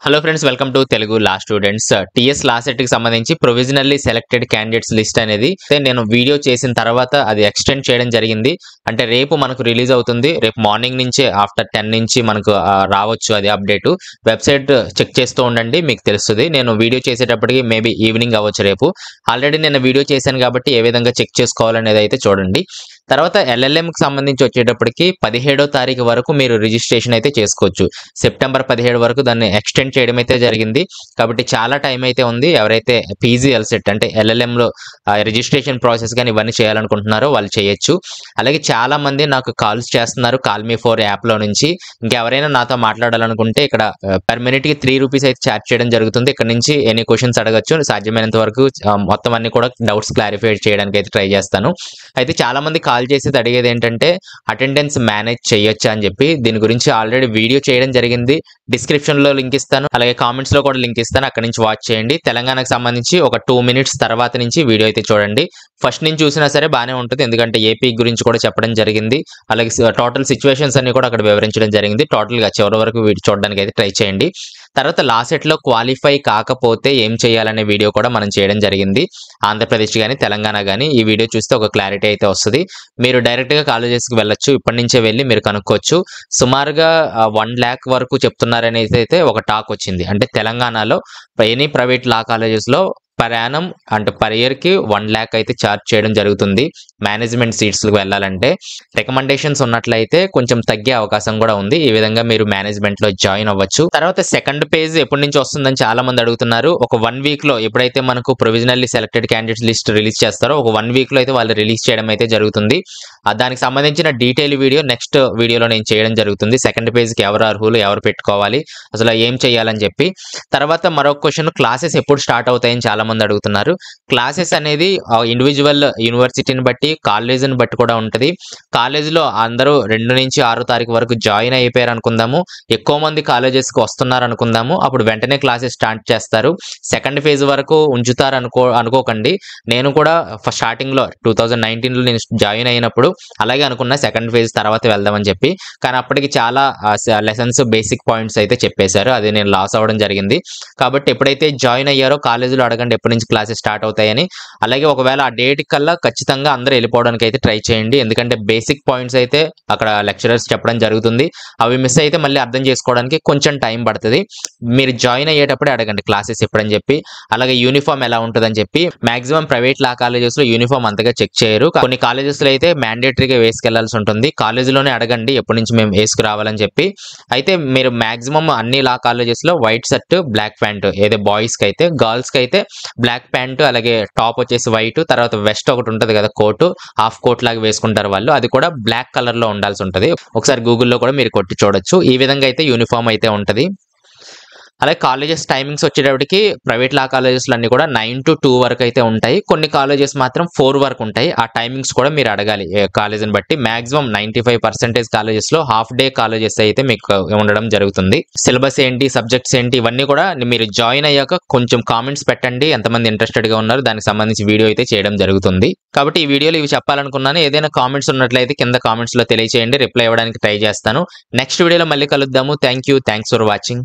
Hello friends, welcome to Telugu law students. TS law set కి సంబంధించి provisionally selected candidates list అనేది నేను video చేసిన తర్వాత అది ఎక్స్టెండ్ చేయడం జరిగింది. అంటే రేపు మనకు రిలీజ్ అవుతుంది. రేపు మార్నింగ్ నుంచే ఆఫ్టర్ 10 నుంచి మనకు రావచ్చు అది అప్డేట్. వెబ్సైట్ చెక్ చేస్తూ ఉండండి, మీకు తెలుస్తుంది. నేను వీడియో చేసేటప్పటికి మేబీ ఈవినింగ్ అవ్వచ్చు రేపు. ఆల్రెడీ నేను వీడియో చేశాను కాబట్టి ఏ విధంగా చెక్ చేసుకోవాలనేది అయితే చూడండి. తర్వాత ఎల్ఎల్ఎంకి సంబంధించి వచ్చేటప్పటికి 17వ తారీఖు వరకు మీరు రిజిస్ట్రేషన్ అయితే చేసుకోవచ్చు. సెప్టెంబర్ 17 వరకు దాన్ని ఎక్స్టెండ్ చేయడం అయితే జరిగింది. కాబట్టి చాలా టైం అయితే ఉంది. ఎవరైతే పీజీ ఎల్సెట్ అంటే ఎల్ఎల్ఎంలో రిజిస్ట్రేషన్ ప్రాసెస్ కానీ ఇవన్నీ చేయాలనుకుంటున్నారో వాళ్ళు చేయొచ్చు. అలాగే చాలా మంది నాకు కాల్స్ చేస్తున్నారు కాల్ మీ ఫోర్ యాప్లో నుంచి. ఇంకెవరైనా నాతో మాట్లాడాలనుకుంటే ఇక్కడ పర్ మినిట్కి 3 రూపీస్ అయితే ఛార్జ్ చేయడం జరుగుతుంది. ఇక్కడ నుంచి ఎనీ క్వశ్చన్స్ అడగచ్చు. సాధ్యమైనంత వరకు మొత్తం అన్ని కూడా డౌట్స్ క్లారిఫై చేయడానికి అయితే ట్రై చేస్తాను. అయితే చాలా మంది కాల్ చేసేది అడిగేది ఏంటంటే అటెండెన్స్ మేనేజ్ చేయొచ్చా అని చెప్పి. దీని గురించి ఆల్రెడీ వీడియో చేయడం జరిగింది. డిస్క్రిప్షన్లో లింక్ ఇస్తాను, అలాగే కామెంట్స్లో కూడా లింక్ ఇస్తాను, అక్కడ నుంచి వాచ్ చేయండి. తెలంగాణకు సంబంధించి ఒక 2 మినిట్స్ తర్వాత నుంచి వీడియో అయితే చూడండి. ఫస్ట్ నుంచి చూసినా సరే బాగానే ఉంటుంది, ఎందుకంటే ఏపీ గురించి కూడా చెప్పడం జరిగింది. అలాగే టోటల్ సిచ్యువేషన్స్ అన్ని కూడా అక్కడ వివరించడం జరిగింది. టోటల్గా చివరి వరకు వీడియో చూడడానికి అయితే ట్రై చేయండి. తర్వాత లాసెట్లో క్వాలిఫై కాకపోతే ఏం చేయాలనే వీడియో కూడా మనం చేయడం జరిగింది. ఆంధ్రప్రదేశ్ కానీ తెలంగాణ కానీ ఈ వీడియో చూస్తే ఒక క్లారిటీ అయితే వస్తుంది. మీరు డైరెక్ట్గా కాలేజెస్కి వెళ్ళొచ్చు, ఇప్పటి నుంచే వెళ్ళి మీరు కనుక్కోవచ్చు. సుమారుగా 1 lakh వరకు చెప్తున్నారనేది అయితే ఒక టాక్ వచ్చింది. అంటే తెలంగాణలో ఎనీ ప్రైవేట్ లా కాలేజెస్లో పర్ యానం అంటే పర్ ఇయర్కి 1 lakh అయితే ఛార్జ్ చేయడం జరుగుతుంది. మేనేజ్మెంట్ సీట్స్కి వెళ్ళాలంటే రికమెండేషన్స్ ఉన్నట్లయితే కొంచెం తగ్గే అవకాశం కూడా ఉంది. ఈ విధంగా మీరు మేనేజ్మెంట్లో జాయిన్ అవ్వచ్చు. తర్వాత సెకండ్ పేజ్ ఎప్పటి నుంచి వస్తుందని చాలా మంది అడుగుతున్నారు. ఒక 1 వీక్లో ఎప్పుడైతే మనకు provisionally selected candidates list release చేస్తారో ఒక 1 వీక్లో అయితే వాళ్ళు రిలీజ్ చేయడం అయితే జరుగుతుంది. దానికి సంబంధించిన డీటెయిల్ వీడియో నెక్స్ట్ వీడియోలో నేను చేయడం జరుగుతుంది. సెకండ్ పేజ్కి ఎవరు అర్హులు, ఎవరు పెట్టుకోవాలి, అసలు ఏం చేయాలని చెప్పి. తర్వాత మరొక క్వశ్చన్, క్లాసెస్ ఎప్పుడు స్టార్ట్ అవుతాయని చాలా మంది అడుగుతున్నారు. క్లాసెస్ అనేది ఇండివిజువల్ యూనివర్సిటీని బట్టి కాలేజీని బట్టి కూడా ఉంటుంది. కాలేజీలో అందరూ 2 నుంచి 6 తారీఖు వరకు జాయిన్ అయిపోయారు అనుకుందాము. ఎక్కువ మంది కాలేజెస్కి వస్తున్నారు అనుకుందాము. అప్పుడు వెంటనే క్లాసెస్ స్టార్ట్ చేస్తారు. సెకండ్ ఫేజ్ వరకు ఉంచుతారు అనుకోకండి. నేను కూడా స్టార్టింగ్లో 2019లో నేను జాయిన్ అయినప్పుడు అలాగే అనుకున్నా, సెకండ్ ఫేజ్ తర్వాత వెళ్దామని చెప్పి. కానీ అప్పటికి చాలా లెసన్స్ బేసిక్ పాయింట్స్ అయితే చెప్పేశారు. అది నేను లాస్ అవ్వడం జరిగింది. కాబట్టి ఎప్పుడైతే జాయిన్ అయ్యారో కాలేజీలో అడగండి ఎప్పటి నుంచి క్లాసెస్ స్టార్ట్ అవుతాయని. అలాగే ఒకవేళ ఆ డేట్ కల్లా ఖచ్చితంగా అందరూ వెళ్ళిపోవడానికి అయితే ట్రై చేయండి. ఎందుకంటే బేసిక్ పాయింట్స్ అయితే అక్కడ లెక్చరర్స్ చెప్పడం జరుగుతుంది. అవి మిస్ అయితే మళ్ళీ అర్థం చేసుకోవడానికి కొంచెం టైం పడుతుంది. మీరు జాయిన్ అయ్యేటప్పుడే అడగండి క్లాసెస్ ఎప్పుడని చెప్పి. అలాగే యూనిఫామ్ ఎలా ఉంటుందని చెప్పి. మాక్సిమం ప్రైవేట్ లా కాలేజెస్లో యూనిఫామ్ అంతగా చెక్ చేయరు. కొన్ని కాలేజెస్లో అయితే మ్యాండేటరీగా వేసుకెళ్లాల్సి ఉంటుంది. కాలేజీలోనే అడగండి ఎప్పటి నుంచి మేము వేసుకురావాలని చెప్పి. అయితే మీరు మాక్సిమం అన్ని లా కాలేజెస్లో వైట్ షర్ట్ బ్లాక్ ప్యాంట్, ఏదో బాయ్స్కి అయితే. గర్ల్స్కి అయితే బ్లాక్ ప్యాంట్ అలాగే టాప్ వచ్చేసి వైట్, తర్వాత వెస్ట్ ఒకటి ఉంటుంది కదా కోటు, హాఫ్ కోట్ లాగా వేసుకుంటారు వాళ్ళు. అది కూడా బ్లాక్ కలర్లో ఉండాల్సి ఉంటుంది. ఒకసారి గూగుల్లో కూడా మీరు కొట్టి చూడొచ్చు. ఈ విధంగా అయితే యూనిఫామ్ అయితే ఉంటుంది. అలాగే కాలేజెస్ టైమింగ్స్ వచ్చేటప్పటికి ప్రైవేట్ లా కాలేజెస్లో అన్ని కూడా 9 to 2 వరకు అయితే ఉంటాయి. కొన్ని కాలేజెస్ మాత్రం 4 వరకు ఉంటాయి. ఆ టైమింగ్స్ కూడా మీరు అడగాలి కాలేజీని బట్టి. మాక్సిమం 95% కాలేజెస్లో హాఫ్ డే కాలేజెస్ అయితే మీకు ఉండడం జరుగుతుంది. సిలబస్ ఏంటి, సబ్జెక్ట్స్ ఏంటి, ఇవన్నీ కూడా మీరు జాయిన్ అయ్యాక కొంచెం కామెంట్స్ పెట్టండి. ఎంతమంది ఇంట్రెస్టెడ్గా ఉన్నారు దానికి సంబంధించి వీడియో అయితే చేయడం జరుగుతుంది. కాబట్టి ఈ వీడియోలో ఇవి చెప్పాలనుకున్నాను. ఏదైనా కామెంట్స్ ఉన్నట్లయితే కింద కామెంట్స్లో తెలియజేయండి, రిప్లై ఇవ్వడానికి ట్రై చేస్తాను. నెక్స్ట్ వీడియోలో మళ్ళీ కలుద్దాము. Thanks for watching.